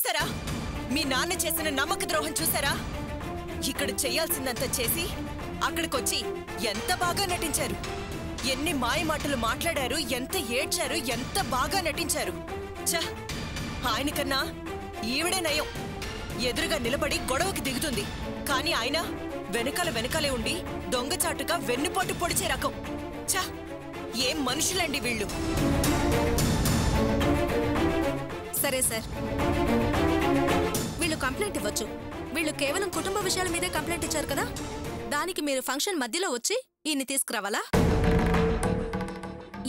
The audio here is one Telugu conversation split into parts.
చూసారా? మీ నాన్న చేసిన నమ్మక ద్రోహం చూసారా? ఇక్కడ చేయాల్సిందంతా చేసి అక్కడికొచ్చి ఎంత బాగా నటించారు. ఎన్ని మాయ మాటలు మాట్లాడారు, ఎంత ఏడ్చారు, ఎంత బాగా నటించారు. ఛ, ఆయనకన్నా ఈవిడే నయం. ఎదురుగా నిలబడి గొడవకి దిగుతుంది, కానీ ఆయన వెనకాలే ఉండి దొంగచాటుగా వెన్నుపోటు పొడిచే రకం. ఛ, ఏం మనుషులండి వీళ్ళు. సరే సార్, వీళ్ళు కంప్లైంట్ ఇవ్వచ్చు. వీళ్ళు కేవలం కుటుంబ విషయాల మీదే కంప్లైంట్ ఇచ్చారు కదా, దానికి మీరు ఫంక్షన్ మధ్యలో వచ్చి ఈయన్ని తీసుకురావాలా?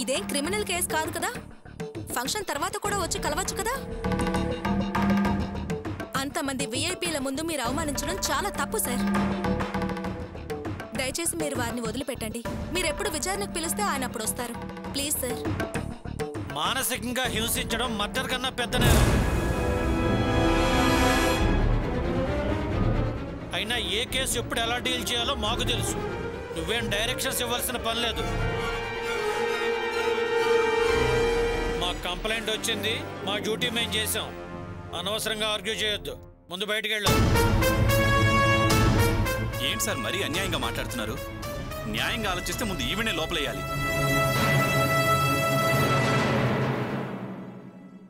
ఇదేం క్రిమినల్ కేసు కాదు కదా, ఫంక్షన్ తర్వాత కూడా వచ్చి కలవచ్చు కదా. అంతమంది విఐపీల ముందు మీరు అవమానించడం చాలా తప్పు సార్. దయచేసి మీరు వారిని వదిలిపెట్టండి. మీరెప్పుడు విచారణకు పిలిస్తే ఆయన అప్పుడు వస్తారు. Please sir. మానసికంగా హింసించడం మర్డర్ కన్నా పెద్ద నేరం. అయినా ఏ కేసు ఎప్పుడు ఎలా డీల్ చేయాలో మాకు తెలుసు. నువ్వేం డైరెక్షన్స్ ఇవ్వాల్సిన పని లేదు. మా కంప్లైంట్ వచ్చింది, మా డ్యూటీ మేము చేసాం. అనవసరంగా ఆర్గ్యూ చేయొద్దు. ముందు బయటికి వెళ్ళు. ఏంటి సార్ మరీ అన్యాయంగా మాట్లాడుతున్నారు? న్యాయంగా ఆలోచిస్తే ముందు ఈవిడే లోపలేయాలి.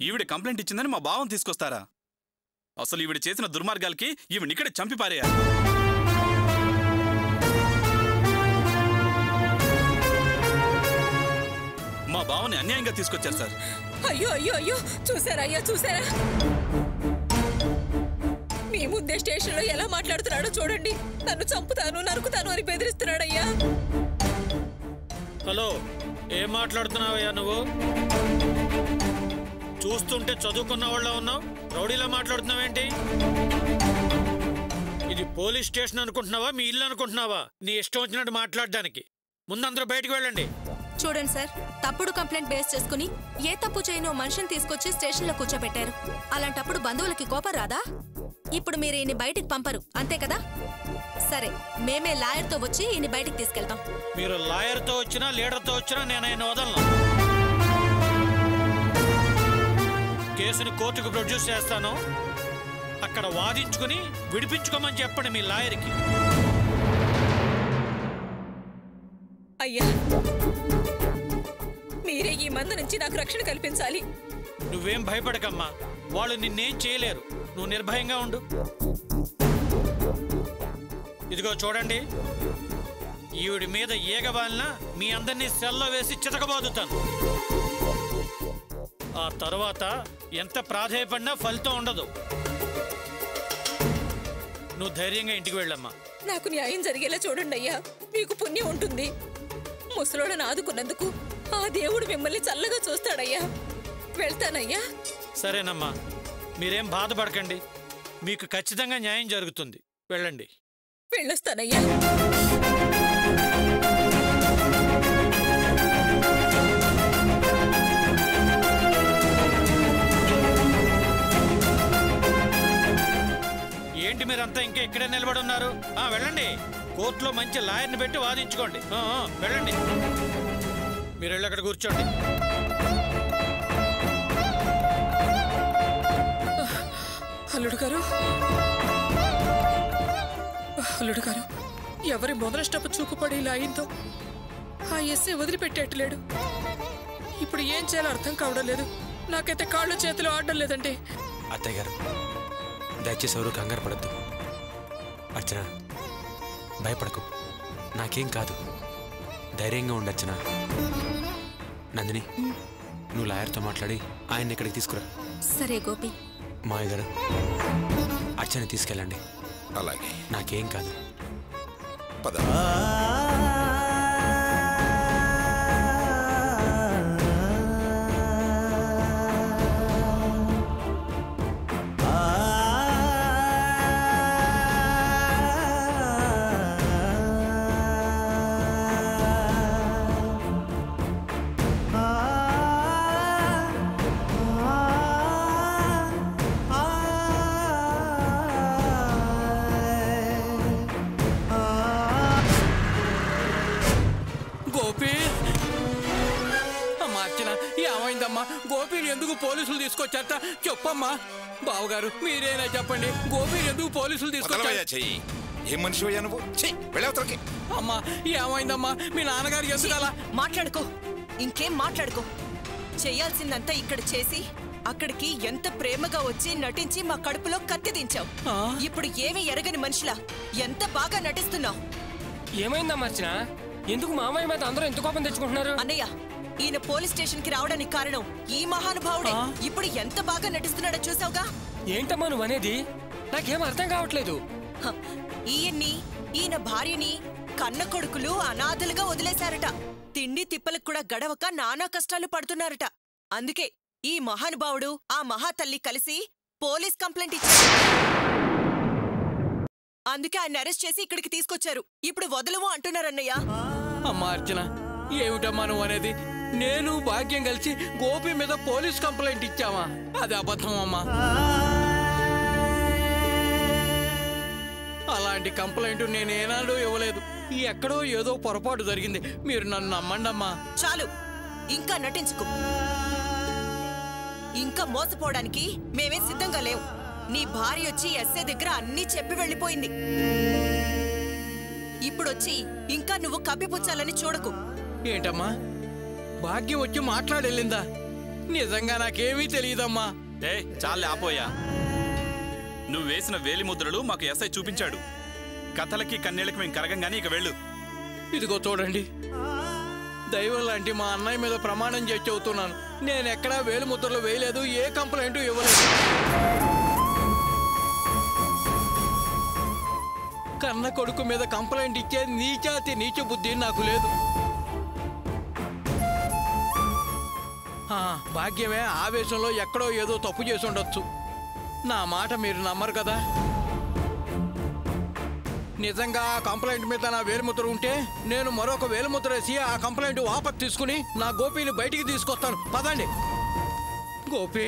ఈవిడ కంప్లైంట్ ఇచ్చిందని మా భావం తీసుకొస్తారా? అసలు ఈవిడ చేసిన దుర్మార్గాలకి ఈవిడ ఇక్కడే చంపి పారేయాలి. మా భావని అన్యాయంగా తీసుకొచ్చారు సార్. అయ్యో అయ్యో అయ్యో, చూసారా అయ్యా, చూసారా? మీ ముందే స్టేషన్లో ఎలా మాట్లాడుతున్నాడో చూడండి. నన్ను చంపుతాను, నరుకుతాను అని బెదిరిస్తున్నాడయ్యా. హలో, ఏం మాట్లాడుతున్నావయ్యా నువ్వు? చూస్తుంటే చదువుకున్న వాళ్ళ ఉన్నావు, రౌడీలా మాట్లాడుతున్నావేంటి? ఇది పోలీస్ స్టేషన్ అనుకుంటున్నావా, మీ ఇల్లు అనుకుంటున్నావా నీ ఇష్టం వచ్చినట్టు మాట్లాడడానికి? ముందందరూ బయటకు వెళ్ళండి. చూడండి సార్, తప్పుడు కంప్లైంట్ బేస్ చేసుకుని ఏ తప్పు చేయనో మనిషిని తీసుకొచ్చి స్టేషన్లో కూర్చోబెట్టారు. అలాంటప్పుడు బంధువులకి కోపం రాదా? ఇప్పుడు మీరు ఈయన్ని బయటికి పంపరు, అంతే కదా? సరే, మేమే లాయర్తో వచ్చి ఈయన్ని బయటికి తీసుకెళ్తాం. మీరు లాయర్తో వచ్చినా లీడర్తో వచ్చినా నేను ఆయన వదలను. కేసుని కోర్టుకు ప్రొడ్యూస్ చేస్తాను. అక్కడ వాదించుకుని విడిపించుకోమని చెప్పండి మీ లాయర్కి. అయ్యా, మీరే ఈ మంద నుంచి నాకు రక్షణ కల్పించాలి. నువ్వేం భయపడకమ్మా, వాళ్ళు నిన్నేం చేయలేరు. నువ్వు నిర్భయంగా ఉండు. ఇదిగో చూడండి, ఈవిడి మీద ఈగబాలిన మీ అందరినీ సెల్లో వేసి చితకబాదుతాను. ఆ తర్వాత ఎంత ప్రాధేయపడినా ఫలితం ఉండదు. నువ్వు ధైర్యంగా ఇంటికి వెళ్ళమ్మా. నాకు న్యాయం జరిగేలా చూడండి అయ్యా, మీకు పుణ్యం ఉంటుంది. ముసలోడను ఆదుకున్నందుకు ఆ దేవుడు మిమ్మల్ని చల్లగా చూస్తాడయ్యా. వెళ్తానయ్యా. సరేనమ్మా, మీరేం బాధపడకండి. మీకు ఖచ్చితంగా న్యాయం జరుగుతుంది. వెళ్ళండి. వెళ్ళొస్తానయ్యా. ఏంటి మీరంతా ఇంకా ఇక్కడే నిలబడి ఉన్నారు? వెళ్ళండి. కోర్టులో మంచి లాయర్ని పెట్టి వాదించుకోండి. వెళ్ళండి. మీరు వెళ్ళి అక్కడ కూర్చోండి. అల్లుడు గారు, అల్లుడు గారు, ఎవరి మొదల స్టెప్ చూపుపడి ఇలా అయిందో ఆ ఎస్ఐ వదిలిపెట్టేట్లేడు. ఇప్పుడు ఏం చేయాలో అర్థం కావడం లేదు. నాకైతే కాళ్ళు చేతులు ఆడడం లేదండి. అత్తయ్య గారు, దయచేసి ఎవరు కంగారు పడద్దు. అర్చన, భయపడకు, నాకేం కాదు. ధైర్యంగా ఉండొచ్చునా. నందిని, నువ్వు లాయర్తో మాట్లాడి ఆయన్ని ఇక్కడికి తీసుకురా. సరే గోపి. మావయ్య గారు, అర్చన తీసుకెళ్ళండి. అలాగే. నాకేం కాదు. పద. ఏమైందమ్మా? గోపిని ఎందుకు పోలీసులు తీసుకొచ్చారట చెప్పమ్మా. బావగారు మీరేనా చెప్పండి, గోపి ఎందుకు పోలీసులు తీసుకొచ్చారు? చెయ్యి. ఏం మనిషి అయ్యా నువ్వు? వెళ్ళవతలకి. అమ్మా ఏమైందమ్మా? మీ నాన్నగారు ఎందుకు అలా? మాట్లాడుకో, ఇంకేం మాట్లాడుకో. చెయ్యాల్సిందంతా ఇక్కడ చేసి అక్కడికి ఎంత ప్రేమగా వచ్చి నటించి మా కడుపులో కత్తి దించావు. ఇప్పుడు ఏమీ ఎరగని మనిషిలా ఎంత బాగా నటిస్తున్నావు. ఏమైందమ్మా అర్చన? ఎందుకు మామయ్య మీద అందరూ ఎంత కోపం తెచ్చుకుంటున్నారు? అన్నయ్య, ఈయన పోలీస్ స్టేషన్ కి రావడానికి కారణం ఈ మహానుభావుడే. ఇప్పుడు ఎంత బాగా నటిస్తున్నాడో చూసావుగా. ఏంటమ్మా నువ్వు అనేది? నాకేం అర్థం కావట్లేదు. ఈయన భార్యని కన్న కొడుకులు అనాథలుగా వదిలేశారట. తిండి తిప్పలకు కూడా గడవక నానా కష్టాలు పడుతున్నారట. అందుకే ఈ మహానుభావుడు ఆ మహాతల్లి కలిసి పోలీస్ కంప్లైంట్ ఇచ్చారు. అందుకే ఆయన అరెస్ట్ చేసి ఇక్కడికి తీసుకొచ్చారు. ఇప్పుడు వదలవు అంటున్నారన్నయ్య. అమ్మా అర్చన, ఏమిటమ్మా నువ్వు అనేది? నేను భాగ్యం కలిసి గోపి మీద పోలీస్ కంప్లైంట్ ఇచ్చావా? అది అబద్ధం అమ్మా. అలాంటి కంప్లైంట్ నేనేనాడూ ఇవ్వలేదు. ఎక్కడో ఏదో పొరపాటు జరిగింది. మీరు నన్ను నమ్మండమ్మా. చాలు, ఇంకా నటించుకో. ఇంకా మోసపోవడానికి మేమే సిద్ధంగా లేవు. నీ భార్య వచ్చి ఎస్ఐ దగ్గర అన్నీ చెప్పి వెళ్ళిపోయింది. ఇప్పుడొచ్చి ఇంకా నువ్వు కప్పిపుచ్చాలని చూడకు. ఏంటమ్మా, భాగ్యం వచ్చి మాట్లాడెళ్ళిందా? నిజంగా నాకేమీ తెలియదమ్మా. చాలే ఆపోయా. నువ్వు వేసిన వేలి ముద్రలు మాకు ఎస్ఐ చూపించాడు. కథలకి కన్నీళ్ళకి మేము కరగంగానే ఇక వెళ్ళు. ఇదిగో చూడండి, దైవం లాంటి మా అన్నయ్య మీద ప్రమాణం చేసి చెబుతున్నాను. నేనెక్కడా వేలు ముద్రలు వేయలేదు, ఏ కంప్లైంట్ ఇవ్వలేదు. కన్న కొడుకు మీద కంప్లైంట్ ఇచ్చే నీచాతి నీచ బుద్ధి నాకు లేదు. భాగ్యమే ఆవేశంలో ఎక్కడో ఏదో తప్పు చేసి ఉండొచ్చు. నా మాట మీరు నమ్మరు కదా. నిజంగా ఆ కంప్లైంట్ మీద నా వేలుముద్ర ఉంటే నేను మరొక వేలుముద్ర వేసి ఆ కంప్లైంట్ వాపస్ తీసుకుని నా గోపిని బయటికి తీసుకొస్తాను. పదండి. గోపి,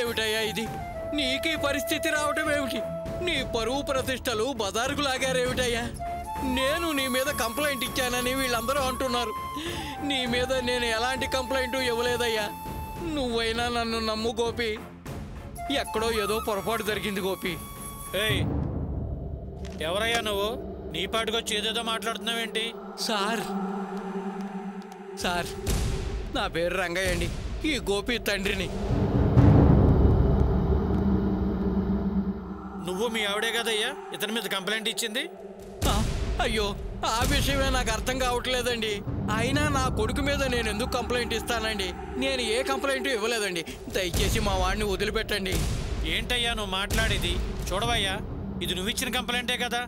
ఏమిటయ్యా ఇది? నీకీ పరిస్థితి రావటం ఏమిటి? నీ పరువు ప్రతిష్టలు బజారుకు లాగారేమిటయ్యా? నేను నీ మీద కంప్లైంట్ ఇచ్చానని వీళ్ళందరూ అంటున్నారు. నీ మీద నేను ఎలాంటి కంప్లైంట్ ఇవ్వలేదయ్యా. నువ్వైనా నన్ను నమ్ము గోపి. ఎక్కడో ఏదో పొరపాటు జరిగింది గోపి. ఎవరయ్యా నువ్వు? నీ పాటుకొచ్చి ఏదేదో మాట్లాడుతున్నావేంటి? సార్, నా పేరు రంగయ్య అండి. ఈ గోపి తండ్రిని. నువ్వు మీ ఆవిడే కదయ్యా ఇతని మీద కంప్లైంట్ ఇచ్చింది? అయ్యో, ఆ విషయమే నాకు అర్థం కావట్లేదండి. అయినా నా కొడుకు మీద నేను ఎందుకు కంప్లైంట్ ఇస్తానండి? నేను ఏ కంప్లైంట్ ఇవ్వలేదండి. దయచేసి మా వాడిని వదిలిపెట్టండి. ఏంటయ్యా నువ్వు మాట్లాడేది? చూడవయ్యా, ఇది నువ్వు ఇచ్చిన కంప్లైంటే కదా,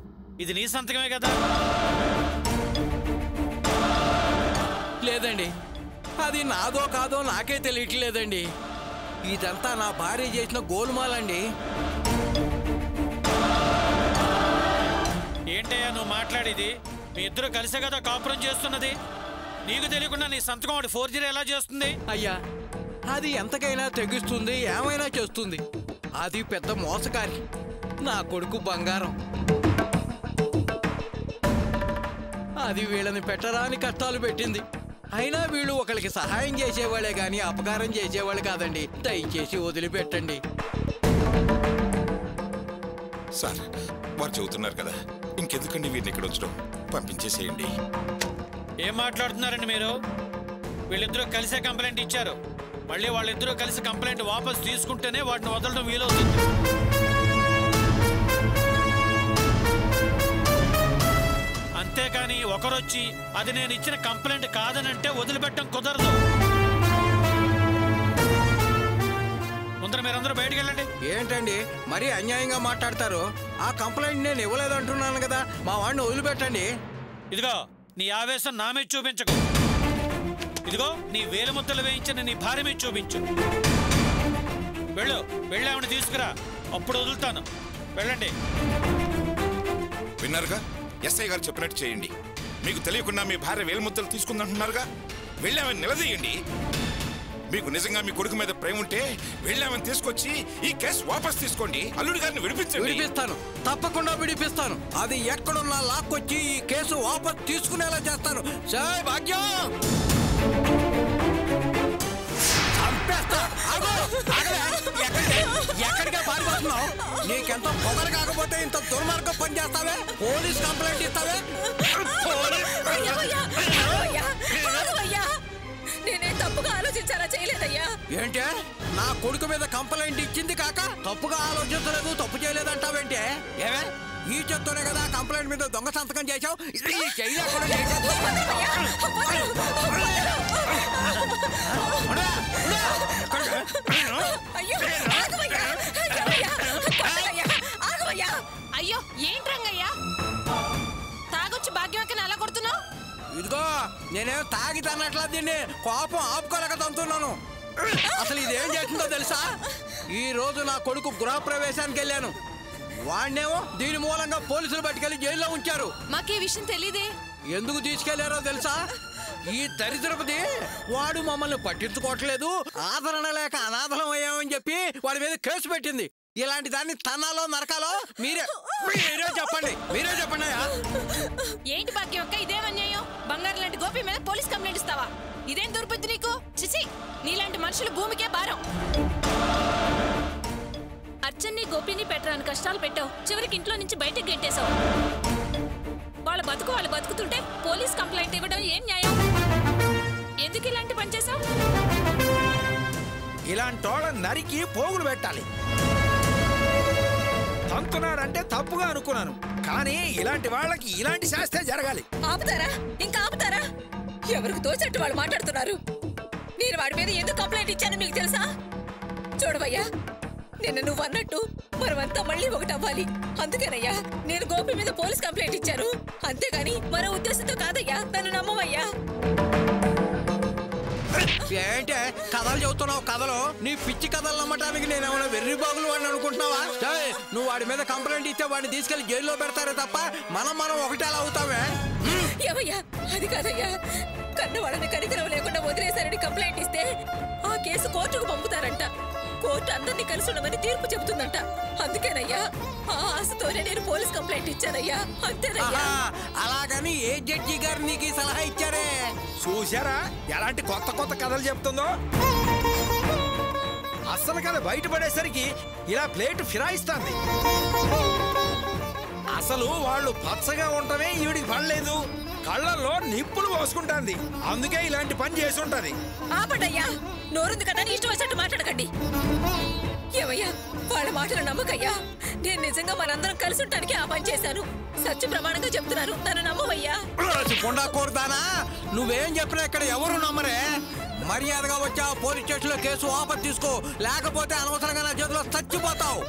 ఇది నీ సంతకమే కదా. లేదండి, అది నాదో కాదో నాకే తెలియట్లేదండి. ఇదంతా నా భార్య చేసిన గోల్మాలండి. ఏంటయ్యా నువ్వు మాట్లాడేది? మీ ఇద్దరు కలిసే కదా కాపురం చేస్తున్నది. నీకు తెలియకుండా నీ సంతకం వాడి ఫోర్జరీ ఎలా చేస్తుంది? అయ్యా, అది ఎంతకైనా తెగిస్తుంది, ఏమైనా చేస్తుంది. అది పెద్ద మోసకారి. నా కొడుకు బంగారం. అది వీళ్ళని పెట్టరాని కష్టాలు పెట్టింది. అయినా వీళ్ళు ఒకరికి సహాయం చేసేవాళ్ళే గాని అపకారం చేసేవాళ్ళు కాదండి. దయచేసి వదిలిపెట్టండి. సార్, వారు చెబుతున్నారు కదా, ఇంకెందుకండి వీరిని ఇక్కడ ఉంచడం? పంపించేసేయండి. ఏం మాట్లాడుతున్నారండి మీరు? వీళ్ళిద్దరూ కలిసే కంప్లైంట్ ఇచ్చారు. మళ్ళీ వాళ్ళిద్దరూ కలిసి కంప్లైంట్ వాపస్ తీసుకుంటేనే వాటిని వదలడం వీలవుతుంది. అంతేకాని ఒకరొచ్చి అది నేను ఇచ్చిన కంప్లైంట్ కాదనంటే వదిలిపెట్టడం కుదరదు. ముందర మీరందరూ బయటికి వెళ్ళండి. ఏంటండి మరీ అన్యాయంగా మాట్లాడతారు? ఆ కంప్లైంట్ నేను ఇవ్వలేదంటున్నాను కదా. మా వాడిని వదిలిపెట్టండి. ఇదిగో, నీ ఆవేశం నా మీద చూపించకు. ఇదిగో, నీ వేలుముద్దలు వేయించిన నీ భార్య మీద చూపించు. వెళ్ళామని తీసుకురా, అప్పుడు వదులుతాను. వెళ్ళండి. విన్నారుగా, ఎస్ఐ గారు చెప్పినట్టు చేయండి. మీకు తెలియకుండా మీ భార్య వేలుముద్దలు తీసుకుందంటున్నారుగా, వెళ్ళామని నిలదీయండి. మీకు నిజంగా మీ కొడుకు మీద ప్రేమ ఉంటే వెళ్ళామని తీసుకొచ్చి ఈ కేసు వాపస్ తీసుకోండి. అల్లుడి గారిని విడిపిస్తాను. తప్పకుండా విడిపిస్తాను. అది ఎక్కడున్నా లాక్కొచ్చి ఈ కేసు వాపస్ తీసుకునేలా చేస్తాను. జై భాగ్యం. చేస్తున్నావు? నీకెంత పొగరు కాకపోతే ఇంత దుర్మార్గం పని చేస్తావే? పోలీస్ కంప్లైంట్ ఇస్తావే? నేనే తప్పుగా ఆలోచించాలా చేయలేదయ్యా. ఏంటే నా కొడుకు మీద కంప్లైంట్ ఇచ్చింది కాక తప్పుగా ఆలోచించలేదు, తప్పు చేయలేదంటావేంటే? ఏమే ఈ చెత్తోనే కదా కంప్లైంట్ మీద దొంగ సంతకం చేశావు. అయ్యో ఏంట్రంగయ్యా తాగొచ్చి భాగ్యవక్కని అలా కొడుతున్నావు? ఇదిగో నేనేం తాగి తన్నట్లా దీన్ని కోపం ఆపుకోలేక తంతున్నాను. అసలు ఇదేం చేస్తుందో తెలుసా? ఈ రోజు నా కొడుకు గృహప్రవేశానికి వెళ్ళాను. వాడినేమో దీని మూలంగా పోలీసులు పట్టుకెళ్లి జైల్లో ఉంచారు. మాకే విషయం తెలీదే. ఎందుకు తీసుకెళ్లారో తెలుసా? ఈ దరిద్రపతి వాడు మమ్మల్ని పట్టించుకోవట్లేదు, ఆదరణ లేక అనాథలం అయ్యామని చెప్పి వాడి మీద కేసు పెట్టింది. ఇలాంటి దాన్ని తన్నాలో నరకాలో మీరే చెప్పండి. మీరే చెప్పండి. ఏంటి భాగ్యవక్క ఇదేం అన్యాయం? బంగారు లాంటి గోపి మీద పోలీస్ కంప్లైంట్ ఇస్తావా? ఇదేం దుర్బుద్ధి నీకు? చిచి, నీలాంటి మనుషులు భూమికే భారం. అర్చన్ని గోపిని పెట్టరాని కష్టాలు పెట్టావు. చివరికి ఇంట్లో నుంచి బయటకు గెంటేశావు. వాళ్ళ బతుకు వాళ్ళు బతుకుతుంటే పోలీస్ కంప్లైంట్ ఇవ్వడం ఏం న్యాయం? ఎందుకు ఇలాంటి పని చేశావు? ఇలాంటోళ్ళ నరికి పోగులు పెట్టాలి. తంతున్నారంటే తప్పుగా అనుకున్నాను, కానీ ఇలాంటి వాళ్ళకి ఇలాంటి శాస్త్రే జరగాలి. ఆపుతారా? ఇంకా ఆపుతారా? ఎవరికి తోచట్టు వాళ్ళు మాట్లాడుతున్నారు. నేను వాడి మీద ఎందుకు కంప్లైంట్ ఇచ్చాను మీకు తెలుసా? చూడవయ్యా, నిన్న నువ్వు అన్నట్టు మనమంతా మళ్ళీ ఒకటి అవ్వాలి. అందుకేనయ్యా నేను గోపి మీద పోలీస్ కంప్లైంట్ ఇచ్చాను. అంతేగాని మరో ఉద్దేశంతో కాదయ్యా. నన్ను నమ్మవయ్యా. ఏంటే కథలు చెబుతున్నావు? కథలు నీ పిచ్చి కథలు నమ్మటానికి నేనేమైనా వెర్రి బాగులు వాడిని అనుకుంటున్నావా? నువ్వు వాడి మీద కంప్లైంట్ ఇస్తే వాడిని తీసుకెళ్లి జైల్లో పెడతారే తప్ప మనం ఒకటే అలా అవుతావే? ఏమయ్యా అది కాదయ్యా. కన్నవాళ్ళని కనికరం లేకుండా వదిలేశారని కంప్లైంట్ ఇస్తే ఆ కేసు కోర్టుకు పంపుతారంట. కోర్టు అందరినీ కలిసి ఉండమని తీర్పు చెబుతుందంట. అందుకేనయ్యా ఆ ఆశతోనే నేను పోలీస్ కంప్లైంట్ ఇచ్చానయ్యా. అంతేనయ్యా. అలాగని ఏ జడ్జి గారు నీకు ఈ సలహా ఇచ్చారే? చూశారా ఎలాంటి కొత్త కొత్త కథలు చెప్తుందో? అసలు కథ బయటపడేసరికి ఇలా ప్లేట్ ఫిరాయిస్తుంది. అసలు వాళ్ళు పచ్చగా ఉండటమే ఈవిడికి పడలేదు, కళ్ళల్లో నిప్పులు పోసుకుంటాంది. అందుకే ఇలాంటి పని చేసి ఉంటది. ఆపండయ్యా, నోరుంది కదా ఇష్టం వచ్చినట్టు మాట్లాడకండి. ఏమయ్యా వాళ్ళ మాటలు నమ్మకయ్యా. నేను నిజంగా మనందరం కలిసి ఉండటానికి ఆ పని చేశాను. సత్య ప్రమాణంగా చెప్తున్నాను, నన్ను నమ్మవయ్యా. కొండాకూరదానా, నువ్వేం చెప్పినా ఇక్కడ ఎవరు నమ్మరే. మర్యాదగా వచ్చా పోలీస్ స్టేషన్ లో కేసు వాపస్ తీసుకో, లేకపోతే అనవసరంగా నా చేతిలో చచ్చిపోతావు.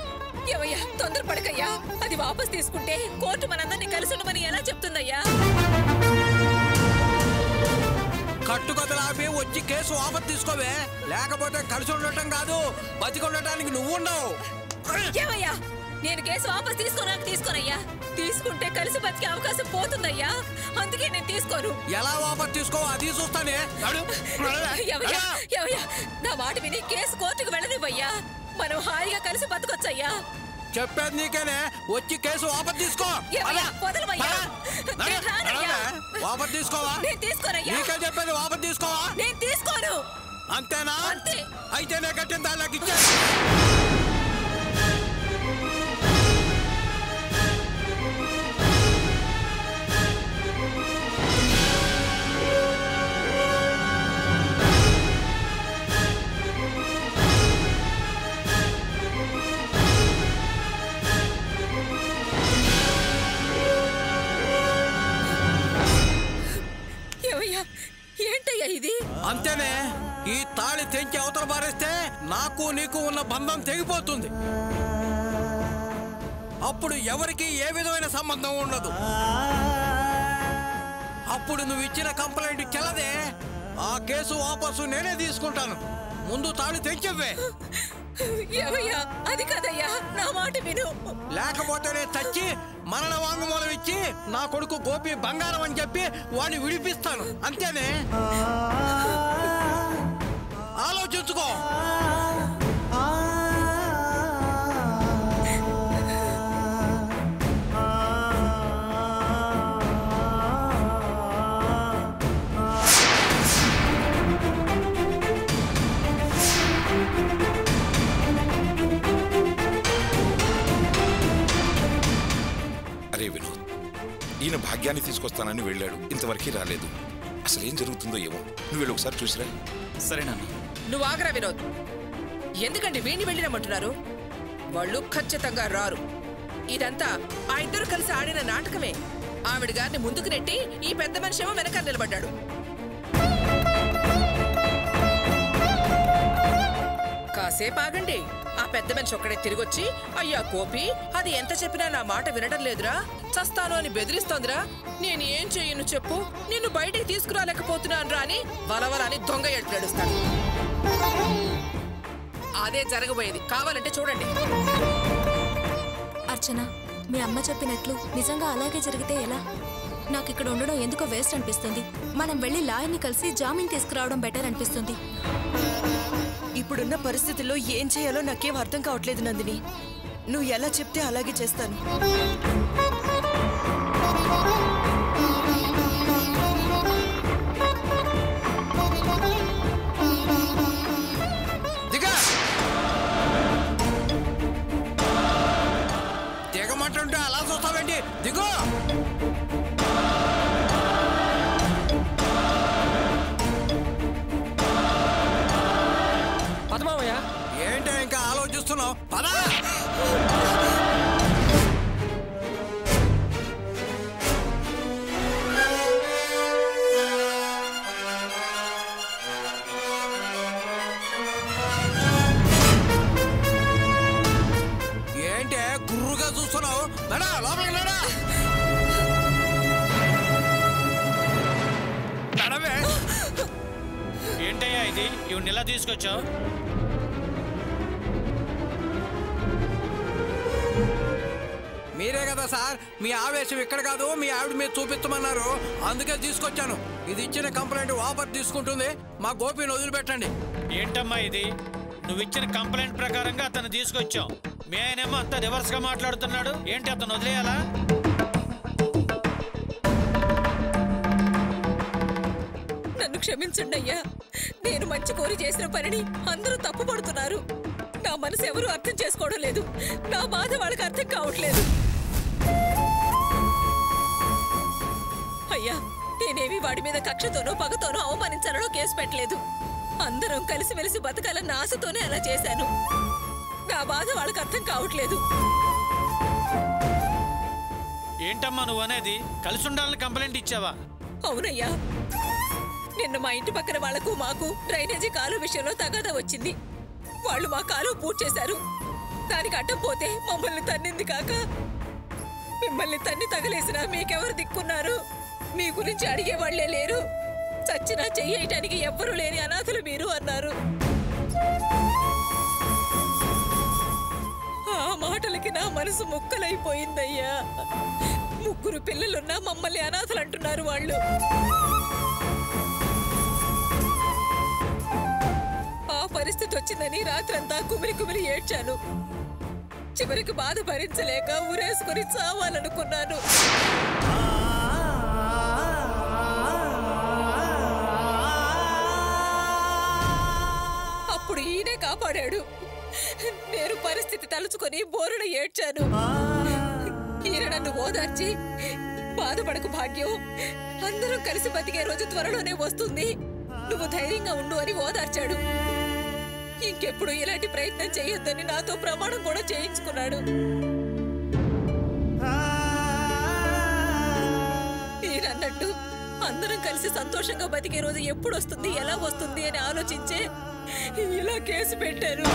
ఏమయ్యా తొందరపడకయ్యా. అది వాపస్ తీసుకుంటే కోర్టు మనందరినీ కలిసి ఉండమని ఎలా చెప్తుందయ్యా? కట్టుకథలు ఆపి వచ్చి కేసు వాపస్ తీసుకోవే, లేకపోతే కలిసి ఉండటం కాదు బతికి ఉండటానికి నువ్వు ఉండవు. ఏమయ్యా నేను కేసు వాపస్ తీసుకోనయ్యా. తీసుకుంటే కలిసి బతికే అవకాశం పోతుందయ్యా. అందుకే నేను తీసుకోను. ఎలా వాపస్ తీసుకో అది చూస్తానే. నా మాట విని కేసు కోర్టుకు వెళ్ళనివ్వయ్యా. మనం హాయిగా కలిసి బతకొచ్చయ్యా. చెప్పేది నీకేనే, వచ్చి కేసు వాపస్ తీసుకో. వాపస్ తీసుకోవా? నీకే చెప్పేది వాపస్ తీసుకోవా? నేను తీసుకోను. అంతేనా? అంతే. అయితేనే కట్టిన దానికి ఇచ్చే. ఏంటయ్యా ఇది? అంతేనే, ఈ తాళి తెంచి అవతల పారేస్తే నాకు నీకు ఉన్న బంధం తెగిపోతుంది. అప్పుడు ఎవరికి ఏ విధమైన సంబంధం ఉండదు. అప్పుడు నువ్వు ఇచ్చిన కంప్లైంట్ చెల్లదే. ఆ కేసు వాపసు నేనే తీసుకుంటాను. ముందు తాళి తెంచవ్వే. ఏమయ్యా అది కాదయ్యా, నా మాట విను. లేకపోతే నేను చచ్చి మరణ వాంగ్మూలం ఇచ్చి నా కొడుకు గోపి బంగారం అని చెప్పి వాడిని విడిపిస్తాను. అంతేనే, ఆలోచించుకో. బియ్యాన్ని తీసుకొస్తానని వెళ్ళాడు, ఇంతవరకు రాలేదు. అసలు ఏం జరుగుతుందో ఏమో. నువ్వు వెళ్ళి ఒకసారి చూసిరా. సరేనా? నువ్వు ఆగ్రా వినోద్. ఎందుకంటే వీణ్ణి వెళ్ళిరమ్మంటున్నారు? వాళ్ళు ఖచ్చితంగా రారు. ఇదంతా ఆ ఇద్దరు కలిసి ఆడిన నాటకమే. ఆవిడ గారిని ముందుకు నెట్టి ఈ పెద్ద మనిషి ఏమో వెనకాల నిలబడ్డాడు. కాసేపు ఆగండి. ఆ పెద్ద మనిషి ఒక్కడే తిరిగొచ్చి, అయ్యా గోపి, అది ఎంత చెప్పినా నా మాట వినడం లేదురా, చస్తాను అని బెదిరిస్తోందిరా, నేను ఏం చెయ్యను చెప్పు, నిన్ను బయటికి తీసుకురాలేకపోతున్నాను రా అని వలవలని దొంగ ఏడుస్తాడు. అదే జరగబోయేది. కావాలంటే చూడండి. అర్చన, మీ అమ్మ చెప్పినట్లు నిజంగా అలాగే జరిగితే ఎలా? నాకు ఇక్కడ ఉండడం ఎందుకో వేస్ట్ అనిపిస్తుంది. మనం వెళ్ళి లాయర్ని కలిసి జామీన్ తీసుకురావడం బెటర్ అనిపిస్తుంది. ఇప్పుడున్న పరిస్థితుల్లో ఏం చేయాలో నాకేం అర్థం కావట్లేదు నందిని. నువ్వు ఎలా చెప్తే అలాగే చేస్తాను. దిగమంటుంటే అలా చూస్తావేంటి? దిగు. పదమావయ్య, ఏంటో ఇంకా ఆలోచిస్తున్నావు? పదా. ఏంటే గుర్రుగా చూస్తున్నావు? నడా లోపలికి నడా. నడవే. ఏంటయ్యా ఇది? ఇవి ఎలా తీసుకొచ్చావు? మీరే కదా సార్, మీ ఆవేశం ఇక్కడ కాదు, మీ ఆవిడ మీద చూపించమన్నారు, అందుకే తీసుకొచ్చాను. ఇది ఇచ్చిన కంప్లైంట్ వాపస్ తీసుకుంటుంది. మా గోపిని వదిలిపెట్టండి. ఏంటమ్మా ఇది? నువ్వు ఇచ్చిన కంప్లైంట్ ప్రకారంగా అతను తీసుకొచ్చాం. మీ ఆయనేమో అంత రివర్స్ గా మాట్లాడుతున్నాడు. ఏంటి, అతను వదిలేయాలా? నన్ను క్షమించండి అయ్యా. నేను మంచి కోరి చేసిన పనిని అందరూ తప్పు పడుతున్నారు. నా మనసు ఎవరూ అర్థం చేసుకోవడం లేదు. నా బాధ వాళ్ళకి అర్థం కావట్లేదు. అయ్యా, నేనేమి వాడి మీద కక్షతోనో పగతోనో అవమానించాలనో కేసు పెట్టలేదు. అందరం కలిసిమెలిసి బతకాలన్న ఆశతోనే అలా చేశాను. నా బాధ వాళ్ళకి అర్థం కావట్లేదు. ఏంటమ్మా నువ్వు అనేది? కలిసి ఉండాలని కంప్లైంట్ ఇచ్చావా? అవునయ్యా, నిన్న మా ఇంటి పక్కన వాళ్లకు మాకు డ్రైనేజీ కాలు విషయంలో తగాదా వచ్చింది. వాళ్ళు మా కాలు పూర్తి చేశారు. దానికి అడ్డం పోతే మమ్మల్ని తన్నింది కాక మిమ్మల్ని తన్ని తగలేసినా మీకెవరు దిక్కున్నారు? మీ గురించి అడిగేవాళ్లే లేరు. చచ్చినా చెయ్యటానికి ఎవ్వరూ లేని అనాథులు మీరు అన్నారు. ఆ మాటలకి నా మనసు ముక్కలైపోయిందయ్యా. ముగ్గురు పిల్లలున్నా మమ్మల్ని అనాథలు అంటున్నారు వాళ్ళు. ఆ పరిస్థితి వచ్చిందని రాత్రంతా కుమిరి కుమిరి ఏడ్చాను. చివరికి బాధ భరించలేక ఊరేసుకుని చావాలనుకున్నాను. అప్పుడు ఈయనే కాపాడాడు. నేను పరిస్థితి తలుచుకొని బోరున ఏడ్చాను. ఈయన నన్ను ఓదార్చి, బాధపడకు భాగ్యం, అందరం కలిసి బతికే రోజు త్వరలోనే వస్తుంది, నువ్వు ధైర్యంగా ఉండు అని ఓదార్చాడు. ఇంకెప్పుడు ఇలాంటి ప్రయత్నం చేయొద్దని నాతో ప్రమాణం కూడా చేయించుకున్నాడు. మీరన్నట్టు అందరం కలిసి సంతోషంగా బతికే రోజు ఎప్పుడు వస్తుంది, ఎలా వస్తుంది అని ఆలోచించే ఇలా కేసు పెట్టారు.